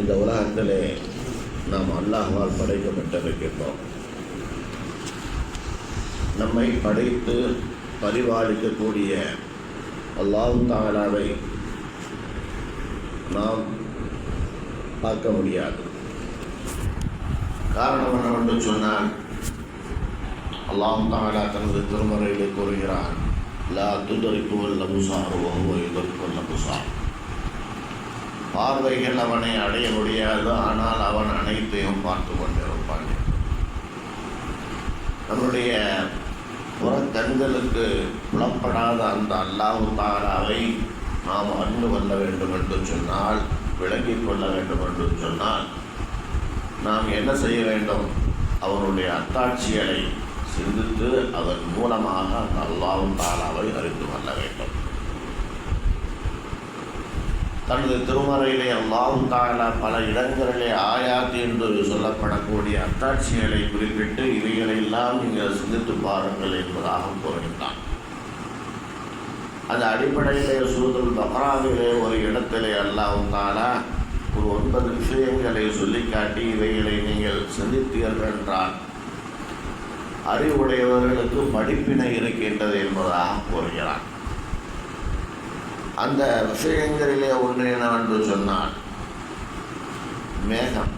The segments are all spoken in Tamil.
இந்த உலகத்திலே நாம் அல்லாஹ்வால் படைக்கப்பட்டிருக்கின்றோம். நம்மை படைத்து பரிபாலிக்கக்கூடிய அல்லாஹ் தஆலாவை நாம் பார்க்க முடியாது. காரணம் என்னவென்று சொன்னால், அல்லாஹ் தஆலா தனது திருமறையிலே கூறுகிறான், லா துத்ரிகுல் அப்சார் வ ஹுவ யுத்ரிகுல் அப்சார். பார்வைகள் அவனை அடைய முடியாது, ஆனால் அவன் அனைத்தையும் பார்த்து கொண்டிருப்பான். நம்முடைய புறக்கண்களுக்கு புலப்படாத அந்த அல்லாஹ் தஆலாவை நாம் அறிந்து கொள்ள வேண்டும் என்று சொன்னால், விளங்கிக் கொள்ள வேண்டும் என்று சொன்னால், நாம் என்ன செய்ய வேண்டும்? அவனுடைய அத்தாட்சிகளை சிந்தித்து அதன் மூலமாக அந்த அல்லாஹ் தஆலாவை அறிந்து கொள்ள வேண்டும். தனது திருமறையிலே அல்லாஹ் தஆலா பல இடங்களிலே ஆயாத் என்று சொல்லப்படக்கூடிய அத்தாட்சிகளை குறிப்பிட்டு இவைகளெல்லாம் நீங்கள் சிந்தித்து பாருங்கள் என்பதாக கூறுகின்றான். அந்த அடிப்படையிலே சூரத்துல் பக்ராவிலே ஒரு இடத்திலே அல்லாஹ் தஆலா ஒரு 9 விஷயங்களை சொல்லிக்காட்டி, இவைகளை நீங்கள் சிந்தித்தீர்கள் என்றால் அறிவுடையவர்களுக்கு படிப்பினை இருக்கின்றது என்பதாக கூறுகிறான். அந்த விஷயங்களிலே ஒன்று என்னவென்று சொன்னால், மேகம்.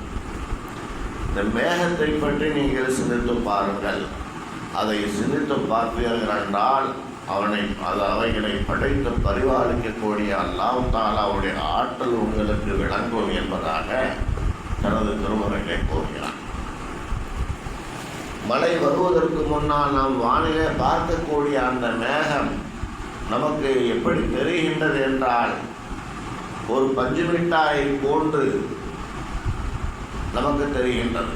இந்த மேகத்தை பற்றி நீங்கள் சிந்தித்து பாருங்கள். அதை சிந்தித்து பார்ப்பீர்கள் என்றால் அவைகளை படைத்து பரிபாலிக்கக்கூடிய அல்லாஹ் தஆலாவுடைய ஆற்றல் உங்களுக்கு விளங்கும் என்பதாக தனது திருமறையிலே கூறுகிறான். மழை வருவதற்கு முன்னால் நாம் வானிலே பார்க்கக்கூடிய அந்த மேகம் நமக்கு எப்படி தெரிகின்றது என்றால், ஒரு பஞ்சு மிட்டாய் போன்று நமக்கு தெரிகின்றது.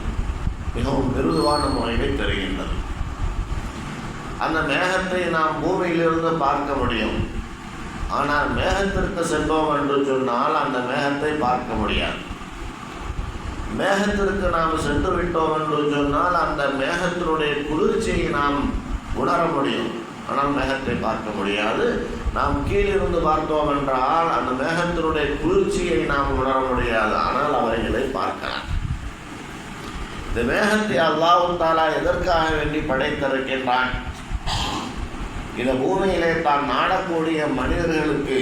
மிகவும் மிருதுவான முறையிலே தெரிகின்றது. அந்த மேகத்தை நாம் பூமியிலிருந்து பார்க்க முடியும். ஆனால் மேகத்திற்கு சென்றோம் என்று சொன்னால் அந்த மேகத்தை பார்க்க முடியாது. மேகத்திற்கு நாம் சென்று விட்டோம் என்று சொன்னால் அந்த மேகத்தினுடைய குளிர்ச்சியை நாம் உணர முடியும். ஆனால் மேகத்தை பார்க்க முடியாது. நாம் கீழிருந்து பார்த்தோம் என்றால் அந்த மேகத்தினுடைய குளிர்ச்சியை நாம் உணர முடியாது. ஆனால் அவைகளை பார்க்கலாம். இந்த மேகத்தை அல்லாஹ் தஆலா எதற்காக வேண்டி படைத்திருக்கின்றான்? இந்த பூமியிலே தான் நாடக்கூடிய மனிதர்களுக்கு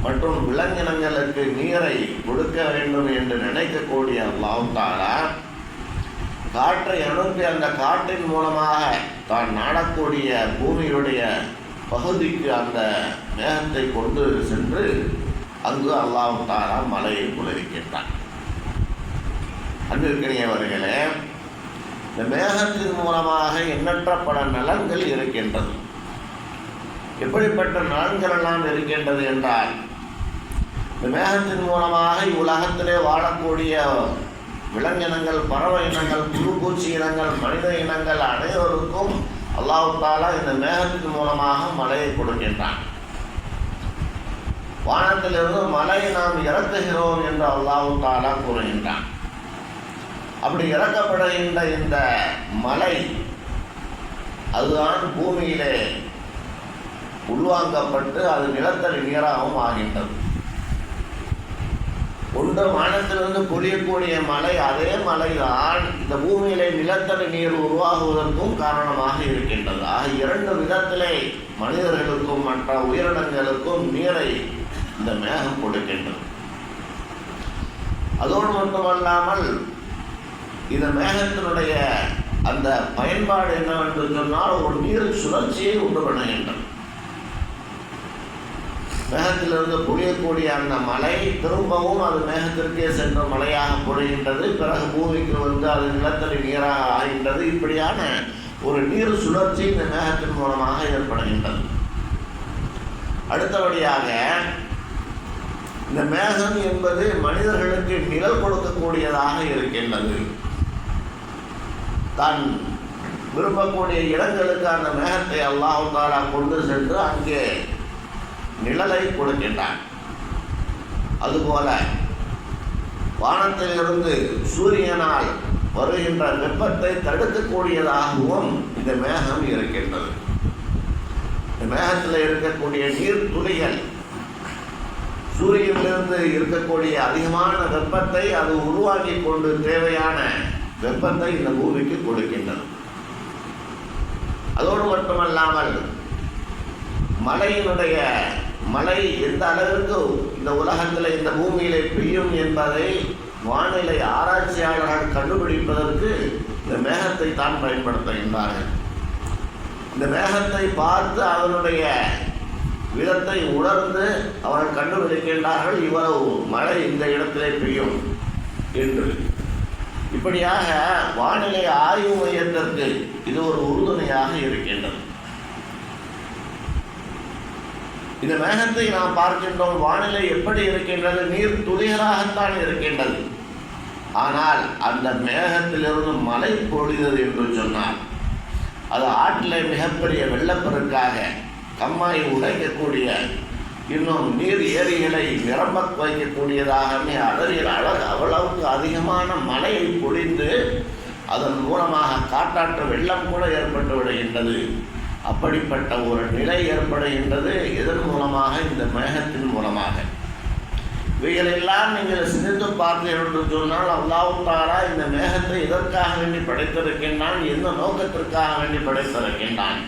மற்றும் விலங்கினங்களுக்கு நீரை கொடுக்க வேண்டும் என்று நினைக்கக்கூடிய அல்லாஹ் தஆலா காற்றை அனுப்பி அந்த காற்றின் மூலமாக தான் நாடக்கூடிய பூமியுடைய பகுதிக்கு அந்த மேகத்தை கொண்டு சென்று அங்கு அல்லாஹ் தஆலா மழையை பொழிகின்றான். அன்பிற்கினியவர்களே, இந்த மேகத்தின் மூலமாக எண்ணற்ற பல நலன்கள் இருக்கின்றது. எப்படிப்பட்ட நலன்கள் எல்லாம் இருக்கின்றது என்றால், இந்த மேகத்தின் மூலமாக இவ்வுலகத்திலே வாழக்கூடிய விலங்கினங்கள், பறவை இனங்கள், புழுப்பூச்சி இனங்கள், மனித இனங்கள் அனைவருக்கும் அல்லாஹ் தஆலா இந்த மேகத்தின் மூலமாக மழையை கொடுக்கின்றான். வானத்திலிருந்து மழையை நாம் இறக்குகிறோம் என்று அல்லாஹ் தஆலா கூறுகின்றான். அப்படி இறக்கப்படுகின்ற இந்த மழை அதுதான் பூமியிலே உள்வாங்கப்பட்டு அது நிலத்தடி நீராகவும் ஆகின்றது. ஒன்று வானத்திலிருந்து பொழியக்கூடிய மழை, அதே மழைதான் இந்த பூமியிலே நிலத்தடி நீர் உருவாகுவதற்கும் காரணமாக இருக்கின்றது. ஆக 2 விதத்திலே மனிதர்களுக்கும் மற்ற உயிரினங்களுக்கும் நீரை இந்த மேகம் கொடுக்கின்றது. அதோடு மட்டுமல்லாமல் இந்த மேகத்தினுடைய அந்த பயன்பாடு என்னவென்று சொன்னால், ஒரு நீர் சுழற்சியை உண்டு பண்ணுகின்றது. மேகத்திலிருந்து பொழியக்கூடிய அந்த மழை திரும்பவும் அது மேகத்திற்கே சென்ற மழையாக பொழிகின்றது. பிறகு பூமிக்கு வந்து அது நிலத்தடி நீராக ஆகின்றது. இப்படியான ஒரு நீர் சுழற்சி இந்த மேகத்தின் மூலமாக ஏற்படுகின்றது. அடுத்தபடியாக இந்த மேகம் என்பது மனிதர்களுக்கு நிழல் கொடுக்கக்கூடியதாக இருக்கின்றது. தான் விரும்பக்கூடிய இடங்களுக்கு அந்த மேகத்தை அல்லாஹ் தஆலா கொண்டு சென்று அங்கே நிழலை கொடுக்கின்றான். அதுபோல வானத்திலிருந்து சூரியனால் வருகின்ற வெப்பத்தை தடுக்கக்கூடியதாகவும் இந்த மேகம் இருக்கின்றது. இந்த மேகத்தில் இருக்கக்கூடிய நீர் துளிகள் சூரியனிலிருந்து இருக்கக்கூடிய அதிகமான வெப்பத்தை அது உருவாக்கி கொண்டு தேவையான வெப்பத்தை இந்த பூமிக்கு கொடுக்கின்றது. அதோடு மட்டுமல்லாமல் மழை எந்த அளவிற்கு இந்த உலகத்தில் இந்த பூமியிலே பெய்யும் என்பதை வானிலை ஆராய்ச்சியாளர்கள் கண்டுபிடிப்பதற்கு இந்த மேகத்தை தான் பயன்படுத்துகின்றார்கள். இந்த மேகத்தை பார்த்து அதனுடைய விதத்தை உணர்ந்து அவர்கள் கண்டுபிடிக்கின்றார்கள், இவ்வளவு மழை இந்த இடத்திலே பெய்யும் என்று. இப்படியாக வானிலை ஆய்வு மையத்திற்கு இது ஒரு உறுதுணையாக இருக்கின்றது. இந்த மேகத்தை நாம் பார்க்கின்றோம், வானிலை எப்படி இருக்கின்றது? நீர் துளிகளாகத்தான் இருக்கின்றது. ஆனால் அந்த மேகத்திலிருந்து மழை பொழிந்தது என்று சொன்னால் அது ஆற்றில் மிகப்பெரிய வெள்ளப்பெருக்காக கம்மாயை உடைக்கக்கூடிய, இன்னும் நீர் ஏரிகளை நிரம்ப வைக்கக்கூடியதாகவே அவ்வளவுக்கு அதிகமான மழையை பொழிந்து அதன் மூலமாக காட்டாற்று வெள்ளம் கூட ஏற்பட்டு விடுகின்றது. அப்படிப்பட்ட ஒரு நிலை ஏற்படுகின்றது. இதன் மூலமாக, இந்த மேகத்தின் மூலமாக. இவைகளெல்லாம் நீங்கள் சிந்தித்து பார்த்தீர்கள் என்று சொன்னால், அல்லாஹ் தஆலா இந்த மேகத்தை எதற்காக வேண்டி படைத்திருக்கின்றான், எந்த நோக்கத்திற்காக வேண்டி படைத்திருக்கின்றான்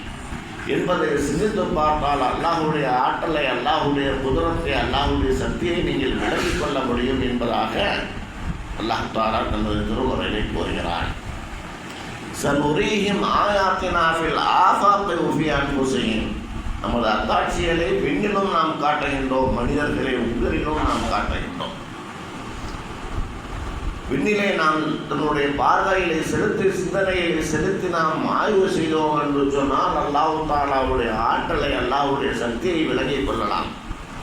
என்பதை சிந்தித்து பார்த்தால் அல்லாஹ்வுடைய ஆற்றலை, அல்லாஹ்வுடைய குதிரத்தை, அல்லாஹ்வுடைய சக்தியை நீங்கள் விளங்கிக் கொள்ள முடியும் என்பதாக அல்லாஹ் தஆலா தனது திருமறையை கூறுகிறான். சனுரீஹிம் ஆயாத்தினா ஃபில் ஆஃபாகி வஃபீ அன்ஃபுஸிஹிம். நமது அத்தாட்சிகளை விண்ணிலும் நாம் காட்டுகின்றோம், மனிதர்களை உங்களிலும் நாம் காட்டுகின்றோம். விண்ணிலே நாம் தன்னுடைய பார்வையிலே செலுத்தி, சிந்தனையை செலுத்தி நாம் ஆய்வு செய்தோம் என்று சொன்னால் அல்லாஹ் தஆலாவுடைய ஆற்றலை, அல்லாஹ்வுடைய சக்தியை விளங்கிக் கொள்ளலாம்.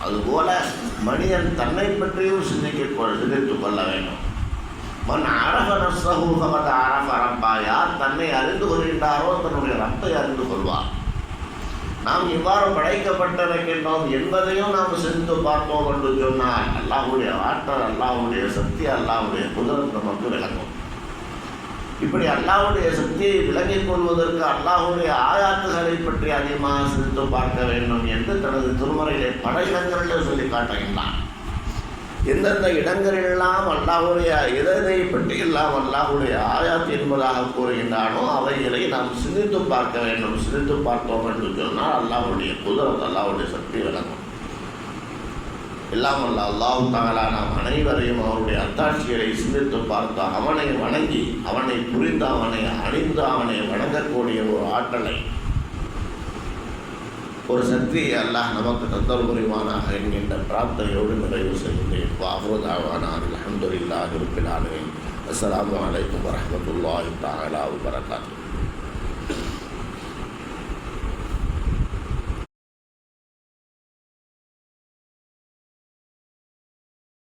அதுபோல மனிதன் தன்னை பற்றியும் சிந்தித்துக் கொள்ள வேண்டும். மன் அரஃப நஃப்ஸஹு ஃபகத் அரஃப ரப்பா. யார் தன்னை அறிந்து கொள்கின்றாரோ தன்னுடைய ரப்பை அறிந்து கொள்வார். நாம் இவ்வாறு படைக்கப்பட்டிருக்கின்றோம் என்பதையும் நாம் சிந்தித்து பார்த்தோம் என்று சொன்னால் அல்லாஹ்வுடைய ஆற்றல், அல்லாஹ்வுடைய சக்தி, அல்லாஹ்வுடைய குதிரத் நமக்கு விளங்கும். இப்படி அல்லாஹ்வுடைய சக்தியை விளங்கிக் கொள்வதற்கு அல்லாஹ்வுடைய ஆயாத்துகளை பற்றி அதிகமாக சிந்தித்து பார்க்க வேண்டும் என்று தனது திருமறையிலே பல இடங்களில் சொல்லி காட்டுகின்றான். எந்தெந்த இடங்களெல்லாம் அல்லாஹ்வுடைய இதை பற்றி எல்லாம் அல்லாஹ்வுடைய ஆயாத் என்பதாக கூறுகின்றானோ அவைகளை நாம் சிந்தித்து பார்க்க வேண்டும். சிந்தித்து பார்த்தோம் என்று சொன்னால் அல்லாஹ்வுடைய குதிரத், அல்லாஹ்வுடைய சக்தி விளங்கும். எல்லாம் அல்லாஹ் தஆலா நாம் அனைவரையும் அவருடைய அத்தாட்சிகளை சிந்தித்து பார்த்து அவனை வணங்கி, அவனை புரிந்து, அவனை அணிந்து, அவனை வணங்கக்கூடிய ஒரு ஆற்றலை, ஒரு சக்தியை அல்லாஹ் நமக்கு தந்தல் புரிவானாக என்கின்ற பிரார்த்தனையோடு நிறைவு செய்கின்றேன். வாஹிரு தஅவானா அல்ஹம்துலில்லாஹி ரப்பில் ஆலமீன். அஸ்ஸலாமு அலைக்கும் வரஹ்மத்துல்லாஹி தஆலா வபரகாத்துஹு.